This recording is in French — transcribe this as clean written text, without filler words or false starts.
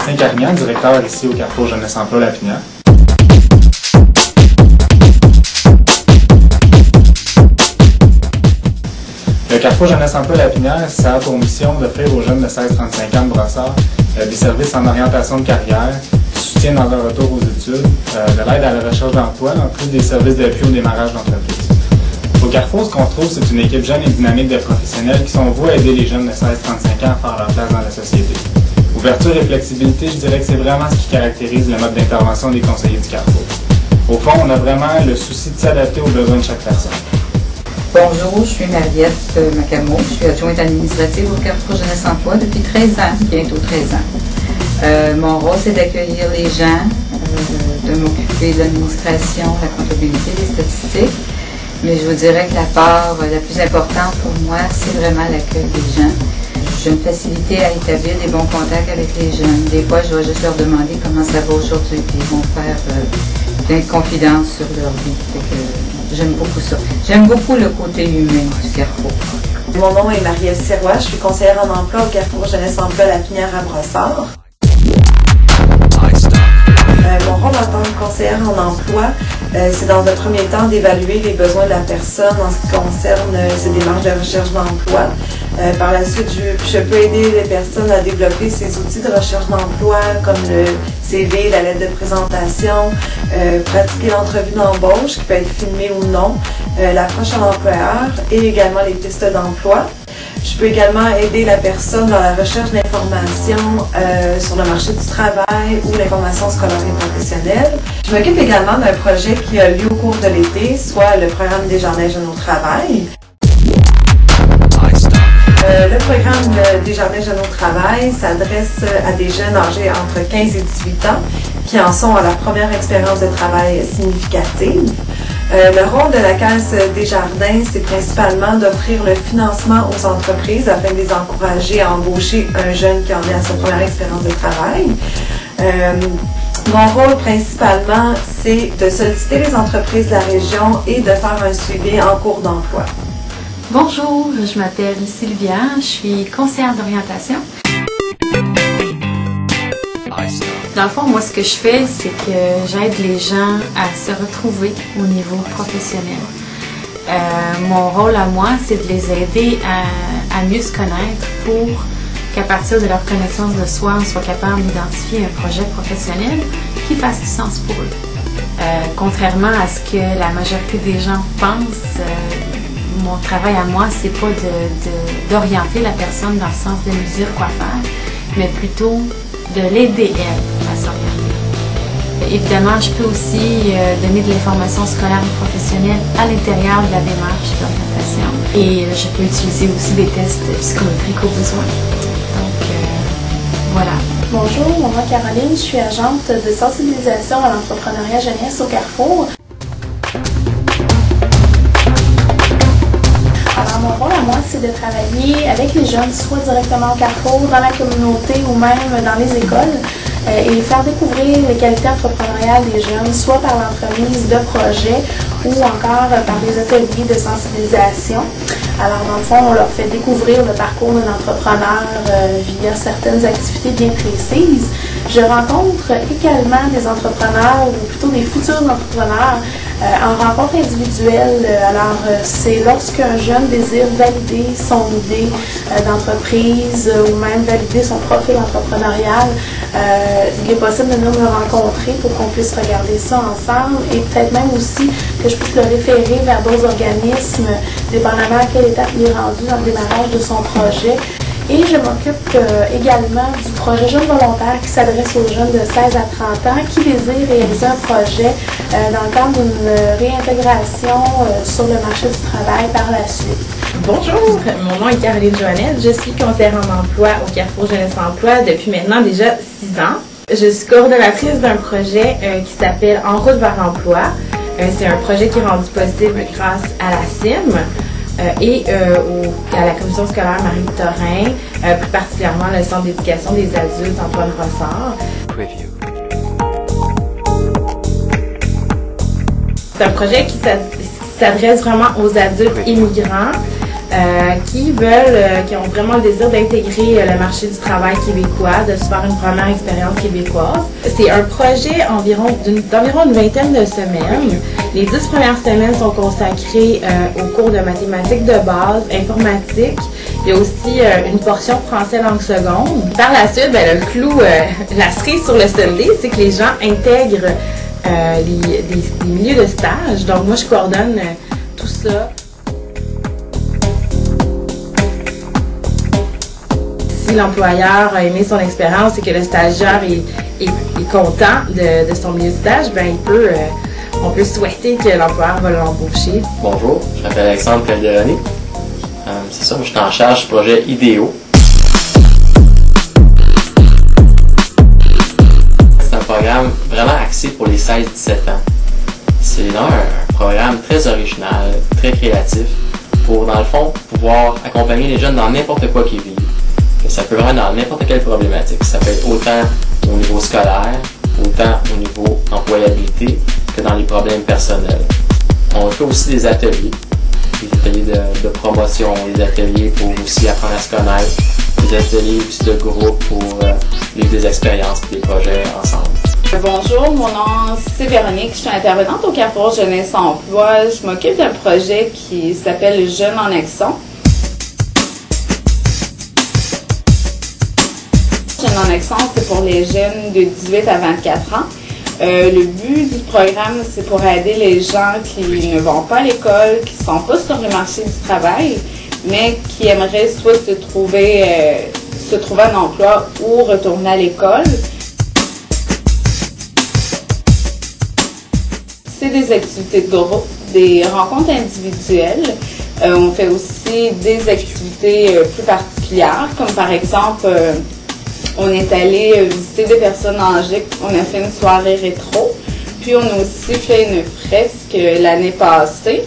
Sébastien Carignan, directeur ici au Carrefour Jeunesse Emploi Lapinière. Le Carrefour Jeunesse Emploi Lapinière, ça a pour mission d'offrir aux jeunes de 16-35 ans de Brossard des services en orientation de carrière, du soutien dans leur retour aux études, de l'aide à la recherche d'emploi, en plus des services d'appui au démarrage d'entreprise. Au Carrefour, ce qu'on trouve, c'est une équipe jeune et dynamique de professionnels qui sont voués à aider les jeunes de 16-35 ans à faire leur place dans la société. Ouverture et flexibilité, je dirais que c'est vraiment ce qui caractérise le mode d'intervention des conseillers du Carrefour. Au fond, on a vraiment le souci de s'adapter aux besoins de chaque personne. Bonjour, je suis Mariette Macamo, je suis adjointe administrative au Carrefour Jeunesse Emploi depuis 13 ans, bientôt 13 ans. Mon rôle, c'est d'accueillir les gens, de m'occuper de l'administration, la comptabilité, des statistiques. Mais je vous dirais que la part la plus importante pour moi, c'est vraiment l'accueil des gens. J'ai une facilité à établir des bons contacts avec les jeunes. Des fois, je vais juste leur demander comment ça va aujourd'hui, puis ils vont faire plein de confidences sur leur vie. J'aime beaucoup ça. J'aime beaucoup le côté humain du Carrefour. Mon nom est Marielle Sirois, je suis conseillère en emploi au Carrefour Jeunesse Emploi Lapinière à Brossard. Mon rôle en tant que conseillère en emploi, c'est dans un premier temps d'évaluer les besoins de la personne en ce qui concerne ses démarches de recherche d'emploi. Par la suite, je peux aider les personnes à développer ces outils de recherche d'emploi comme le CV, la lettre de présentation, pratiquer l'entrevue d'embauche qui peut être filmée ou non, l'approche à l'employeur et également les pistes d'emploi. Je peux également aider la personne dans la recherche d'informations sur le marché du travail ou l'information scolaire et professionnelle. Je m'occupe également d'un projet qui a lieu au cours de l'été, soit le programme Desjardins Jeunes au travail. Le programme Desjardins Jeunes au travail s'adresse à des jeunes âgés entre 15 et 18 ans qui en sont à leur première expérience de travail significative. Le rôle de la Caisse Desjardins, c'est principalement d'offrir le financement aux entreprises afin de les encourager à embaucher un jeune qui en est à sa première expérience de travail. Mon rôle principalement, c'est de solliciter les entreprises de la région et de faire un suivi en cours d'emploi. Bonjour, je m'appelle Sylvia, je suis conseillère d'orientation. Dans le fond, moi, ce que je fais, c'est que j'aide les gens à se retrouver au niveau professionnel. Mon rôle à moi, c'est de les aider à mieux se connaître pour qu'à partir de leur connaissance de soi, on soit capable d'identifier un projet professionnel qui fasse du sens pour eux. Contrairement à ce que la majorité des gens pensent, mon travail à moi, c'est pas d'orienter la personne dans le sens de lui dire quoi faire, mais plutôt de l'aider, elle, à s'orienter. Évidemment, je peux aussi donner de l'information scolaire et professionnelle à l'intérieur de la démarche d'orientation. Et je peux utiliser aussi des tests psychométriques au besoin. Donc, voilà. Bonjour, mon nom est Caroline, je suis agente de sensibilisation à l'entrepreneuriat jeunesse au Carrefour. Alors, mon rôle à moi, c'est de travailler avec les jeunes, soit directement au Carrefour, dans la communauté ou même dans les écoles, et faire découvrir les qualités entrepreneuriales des jeunes, soit par l'entremise de projets ou encore par des ateliers de sensibilisation. Alors, dans le fond, on leur fait découvrir le parcours d'un entrepreneur via certaines activités bien précises. Je rencontre également des entrepreneurs, ou plutôt des futurs entrepreneurs, en rencontre individuelle. Alors, c'est lorsqu'un jeune désire valider son idée d'entreprise ou même valider son profil entrepreneurial, il est possible de nous le rencontrer pour qu'on puisse regarder ça ensemble et peut-être même aussi que je puisse le référer vers d'autres organismes, dépendamment à quelle étape il est rendu dans le démarrage de son projet. Et je m'occupe également du projet Jeunes volontaires qui s'adresse aux jeunes de 16 à 30 ans qui désirent réaliser un projet dans le cadre d'une réintégration sur le marché du travail par la suite. Bonjour, mon nom est Caroline Joannette, je suis conseillère en emploi au Carrefour Jeunesse Emploi depuis maintenant déjà 6 ans. Je suis coordonnatrice d'un projet qui s'appelle En route vers l'emploi. C'est un projet qui est rendu possible grâce à la CIM. Et à la commission scolaire Marie-Victorin, plus particulièrement le centre d'éducation des adultes Antoine Brossard. C'est un projet qui s'adresse vraiment aux adultes immigrants qui ont vraiment le désir d'intégrer le marché du travail québécois, de se faire une première expérience québécoise. C'est un projet d'environ une vingtaine de semaines. Les 10 premières semaines sont consacrées aux cours de mathématiques de base, informatique. Il y a aussi une portion français langue seconde. Par la suite, le clou, la cerise sur le sundae, c'est que les gens intègrent des milieux de stage. Donc moi, je coordonne tout ça. Si l'employeur a aimé son expérience et que le stagiaire est content de son milieu de stage, on peut souhaiter que l'employeur va l'embaucher. Bonjour, je m'appelle Alexandre Calderoni. C'est ça, moi je suis en charge du projet IDEO. C'est un programme vraiment axé pour les 16-17 ans. C'est un programme très original, très créatif, pour dans le fond pouvoir accompagner les jeunes dans n'importe quoi qu'ils vivent. Ça peut vraiment dans n'importe quelle problématique. Ça peut être autant au niveau scolaire, autant au niveau employabilité que dans les problèmes personnels. On fait aussi des ateliers de promotion, des ateliers pour aussi apprendre à se connaître, des ateliers aussi de groupe pour vivre des expériences et des projets ensemble. Bonjour, mon nom c'est Véronique, je suis intervenante au Carrefour Jeunesse Emploi. Je m'occupe d'un projet qui s'appelle Jeunes en action. Jeunes en action, c'est pour les jeunes de 18 à 24 ans. Le but du programme, c'est pour aider les gens qui ne vont pas à l'école, qui ne sont pas sur le marché du travail, mais qui aimeraient soit se trouver un emploi ou retourner à l'école. C'est des activités de groupe, des rencontres individuelles. On fait aussi des activités plus particulières, comme par exemple, on est allé visiter des personnes âgées, on a fait une soirée rétro, puis on a aussi fait une fresque l'année passée.